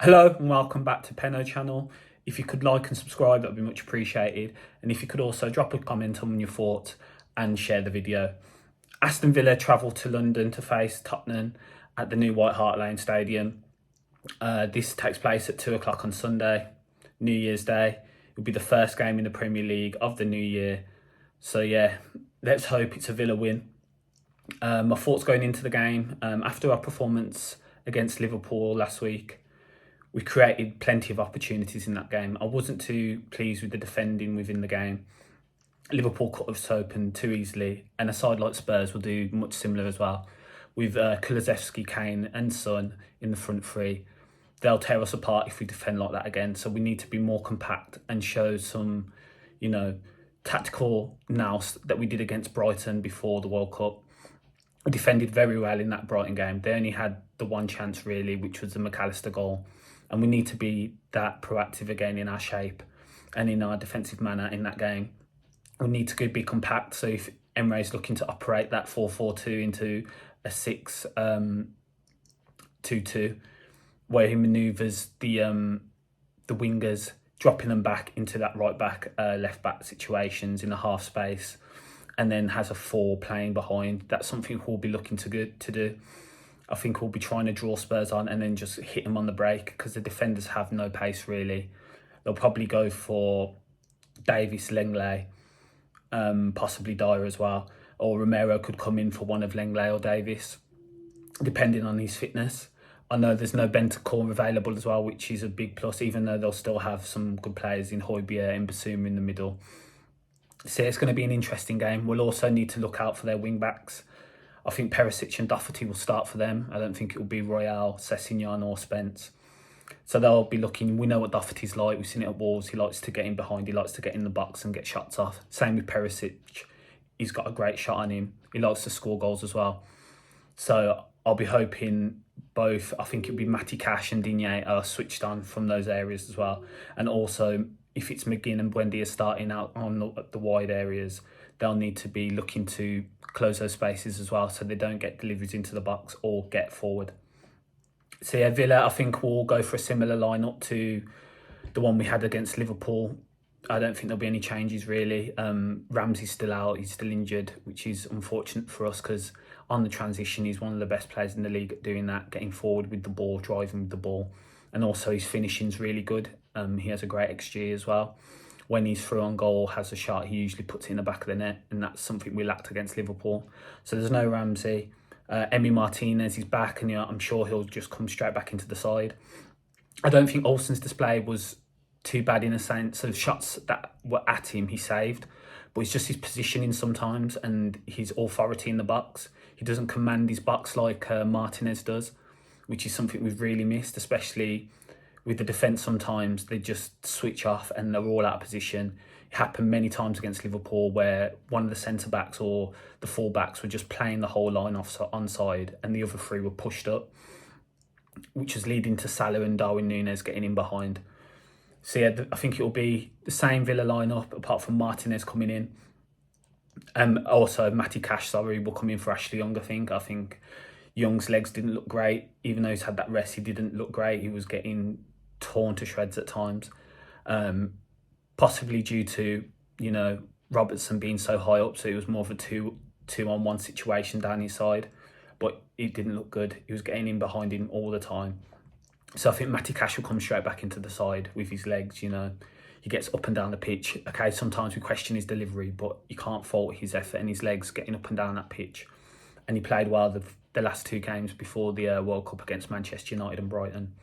Hello and welcome back to Penno channel. If you could like and subscribe, that would be much appreciated. And if you could also drop a comment on your thoughts and share the video. Aston Villa travel to London to face Tottenham at the new White Hart Lane Stadium. This takes place at 2 o'clock on Sunday, New Year's Day. It will be the first game in the Premier League of the new year. So yeah, let's hope it's a Villa win. My thoughts going into the game, after our performance against Liverpool last week, we created plenty of opportunities in that game. I wasn't too pleased with the defending within the game. Liverpool cut us open too easily, and a side like Spurs will do much similar as well. With Kulusevski, Kane and Son in the front three, they'll tear us apart if we defend like that again. So we need to be more compact and show some, tactical nous that we did against Brighton before the World Cup. We defended very well in that Brighton game. They only had the one chance really, which was the McAllister goal. And we need to be that proactive again in our shape and in our defensive manner in that game. We need to be compact. So if Emre's looking to operate that 4-4-2 into a 6-2-2, where he manoeuvres the wingers, dropping them back into that right back, left back situations in the half space, and then has a 4 playing behind. That's something we'll be looking to do. I think we'll be trying to draw Spurs on and then just hit them on the break because the defenders have no pace really. They'll probably go for Davies, Lenglet, possibly Dyer as well. Or Romero could come in for one of Lenglet or Davies, depending on his fitness. I know there's no Bentancur available as well, which is a big plus, even though they'll still have some good players in Højbjerg and Basuma in the middle. So it's going to be an interesting game. We'll also need to look out for their wing-backs. I think Perisic and Doherty will start for them. I don't think it will be Royale, Sessegnon or Spence. So they'll be looking. We know what Doherty's like. We've seen it at Wolves. He likes to get in behind. He likes to get in the box and get shots off. Same with Perisic. He's got a great shot on him. He likes to score goals as well. So I'll be hoping both. I think it'll be Matty Cash and Digne are switched on from those areas as well. And also, if it's McGinn and Buendia starting out on the wide areas, they'll need to be looking to close those spaces as well so they don't get deliveries into the box or get forward. So yeah, Villa, I think will go for a similar lineup to the one we had against Liverpool. I don't think there'll be any changes really. Ramsey's still out, he's still injured, which is unfortunate for us because on the transition, he's one of the best players in the league at doing that, getting forward with the ball, driving with the ball. And also his finishing's really good. He has a great XG as well. When he's through on goal, has a shot, he usually puts it in the back of the net, and that's something we lacked against Liverpool. So there's no Ramsey. Emi Martinez is back, and I'm sure he'll just come straight back into the side. I don't think Olsen's display was too bad in a sense of shots that were at him, he saved. But it's just his positioning sometimes and his authority in the box. He doesn't command his box like Martinez does, which is something we've really missed, especially with the defence. Sometimes they just switch off and they're all out of position. It happened many times against Liverpool where one of the centre-backs or the full-backs were just playing the whole line off onside and the other 3 were pushed up, which was leading to Salah and Darwin Núñez getting in behind. So yeah, I think it will be the same Villa lineup apart from Martinez coming in. Also, Matty Cash, will come in for Ashley Young, I think Young's legs didn't look great. Even though he's had that rest, he didn't look great. He was getting torn to shreds at times. Possibly due to, Robertson being so high up, so it was more of a two-on-one situation down his side. But it didn't look good. He was getting in behind him all the time. So I think Matty Cash will come straight back into the side with his legs, He gets up and down the pitch. Okay, sometimes we question his delivery, but you can't fault his effort and his legs getting up and down that pitch. And he played well the last 2 games before the World Cup against Manchester United and Brighton.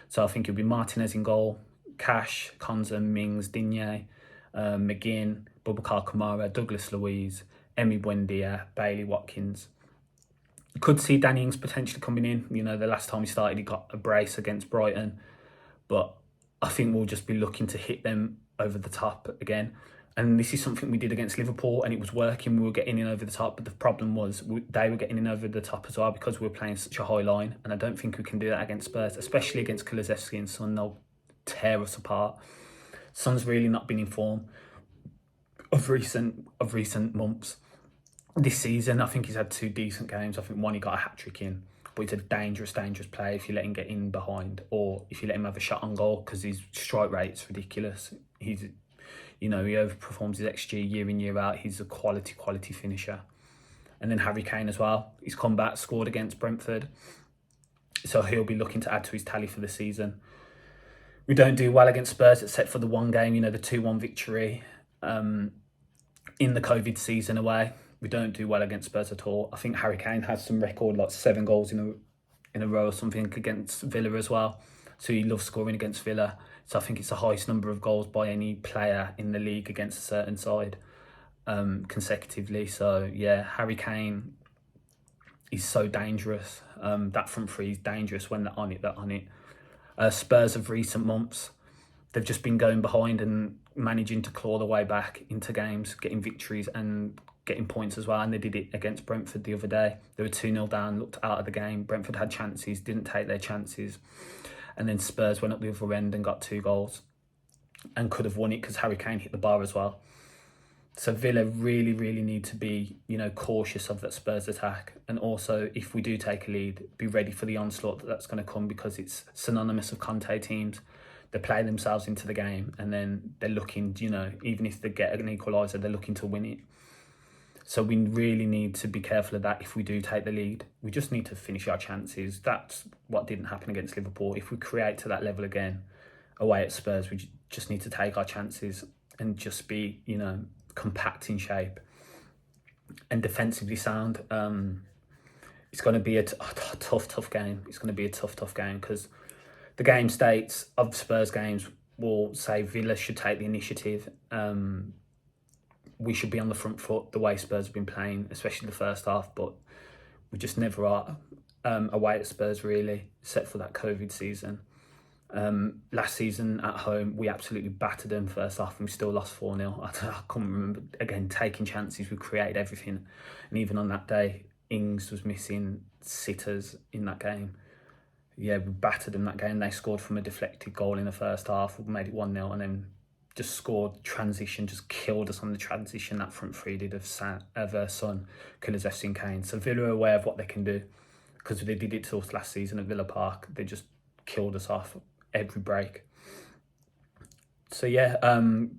So I think it'll be Martinez in goal, Cash, Konza, Mings, Digne, McGinn, Boubacar Kamara, Douglas Luiz, Emi Buendia, Bailey Watkins. Could see Danny Ings potentially coming in. The last time he started, he got a brace against Brighton. But I think we'll just be looking to hit them over the top again. And this is something we did against Liverpool and it was working. We were getting in over the top, but the problem was they were getting in over the top as well because we were playing such a high line. And I don't think we can do that against Spurs, especially against Kulusevski and Son. They'll tear us apart. Son's really not been in form of recent months. This season, I think he's had 2 decent games. I think one he got a hat-trick in. but he's a dangerous player if you let him get in behind, or if you let him have a shot on goal, because his strike rate's ridiculous. He's, he overperforms his XG year in, year out. He's a quality finisher. And then Harry Kane as well. He's come back, scored against Brentford, so he'll be looking to add to his tally for the season. We don't do well against Spurs, except for the one game, the 2-1 victory in the COVID season away. We don't do well against Spurs at all. I think Harry Kane has some record, like 7 goals in a row or something against Villa as well. So he loves scoring against Villa. So I think it's the highest number of goals by any player in the league against a certain side consecutively. So yeah, Harry Kane is so dangerous. That front three is dangerous when they're on it. Spurs of recent months, they've just been going behind and managing to claw their way back into games, getting victories and getting points as well. And they did it against Brentford the other day. They were 2-0 down, looked out of the game. Brentford had chances, didn't take their chances. And then Spurs went up the other end and got 2 goals and could have won it because Harry Kane hit the bar as well. So Villa really need to be, cautious of that Spurs attack. And also, if we do take a lead, be ready for the onslaught that's going to come, because it's synonymous of Conte teams. They play themselves into the game and then they're looking, even if they get an equaliser, they're looking to win it. So we really need to be careful of that if we do take the lead. We just need to finish our chances. That's what didn't happen against Liverpool. If we create to that level again, away at Spurs, we just need to take our chances and just be, compact in shape and defensively sound. It's going to be a tough game. It's going to be a tough game, because the game states of Spurs games will say Villa should take the initiative. We should be on the front foot the way Spurs have been playing, especially the first half, but we just never are away at Spurs really, except for that COVID season. Last season at home, we absolutely battered them first half and we still lost 4-0. I can't remember, again, taking chances, we created everything. And even on that day, Ings was missing sitters in that game. Yeah, we battered them that game. They scored from a deflected goal in the first half, made it 1-0, and then just scored transition, just killed us on the transition. That front three did of Son, Kulusevski and Kane. So Villa are aware of what they can do, because they did it to us last season at Villa Park. They just killed us off every break. So yeah,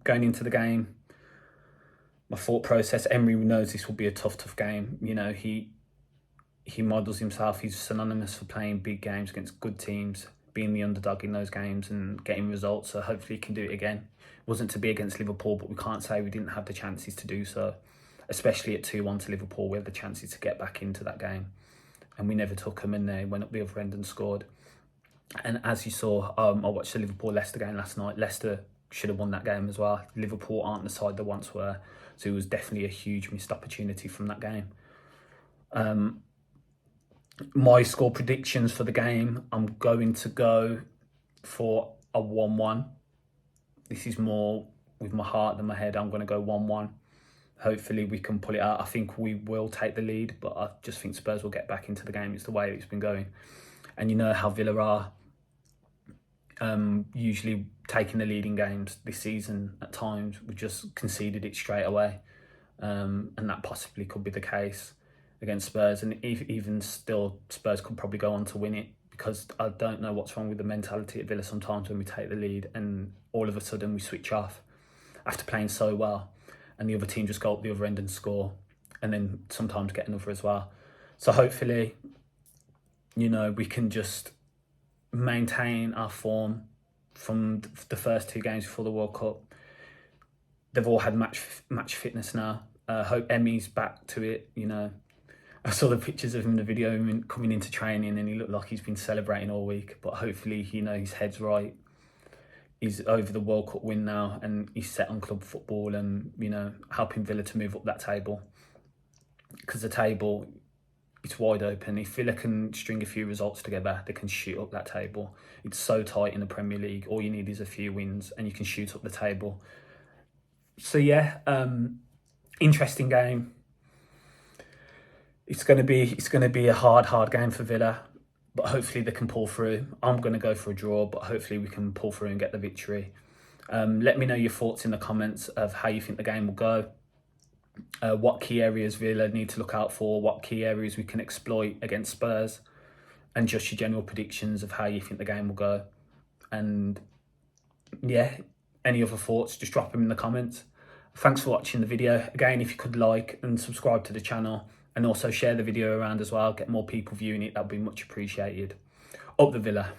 going into the game, my thought process, Emery knows this will be a tough game. He models himself. He's synonymous for playing big games against good teams, being the underdog in those games and getting results. So hopefully he can do it again. It wasn't to be against Liverpool, but we can't say we didn't have the chances to do so, especially at 2-1 to Liverpool. We had the chances to get back into that game and we never took them, and they went up the other end and scored. And as you saw, I watched the Liverpool-Leicester game last night. Leicester should have won that game as well. Liverpool aren't the side they once were. So it was definitely a huge missed opportunity from that game. My score predictions for the game, I'm going to go for a 1-1. This is more with my heart than my head. I'm going to go 1-1. Hopefully we can pull it out. I think we will take the lead, but I just think Spurs will get back into the game. It's the way it's been going. And you know how Villa are, usually taking the lead in games this season. At times we just conceded it straight away, and that possibly could be the case against Spurs. And even still, Spurs could probably go on to win it, because I don't know what's wrong with the mentality at Villa sometimes when we take the lead and all of a sudden we switch off after playing so well, and the other team just go up the other end and score, and then sometimes get another as well. So hopefully, we can just maintain our form from the first 2 games before the World Cup. They've all had match fitness now. Hope Emi's back to it. I saw the pictures of him in the video coming into training, and he looked like he's been celebrating all week. But hopefully, his head's right. He's over the World Cup win now, and he's set on club football and, helping Villa to move up that table. Because the table, it's wide open. If Villa can string a few results together, they can shoot up that table. It's so tight in the Premier League. All you need is a few wins and you can shoot up the table. So yeah, interesting game. It's going to be a hard game for Villa, but hopefully they can pull through. I'm going to go for a draw, but hopefully we can pull through and get the victory. Let me know your thoughts in the comments of how you think the game will go. What key areas Villa need to look out for, what key areas we can exploit against Spurs. and just your general predictions of how you think the game will go. And yeah, any other thoughts, just drop them in the comments. Thanks for watching the video. Again, if you could like and subscribe to the channel, and also share the video around as well, get more people viewing it, that'd be much appreciated. Up the Villa.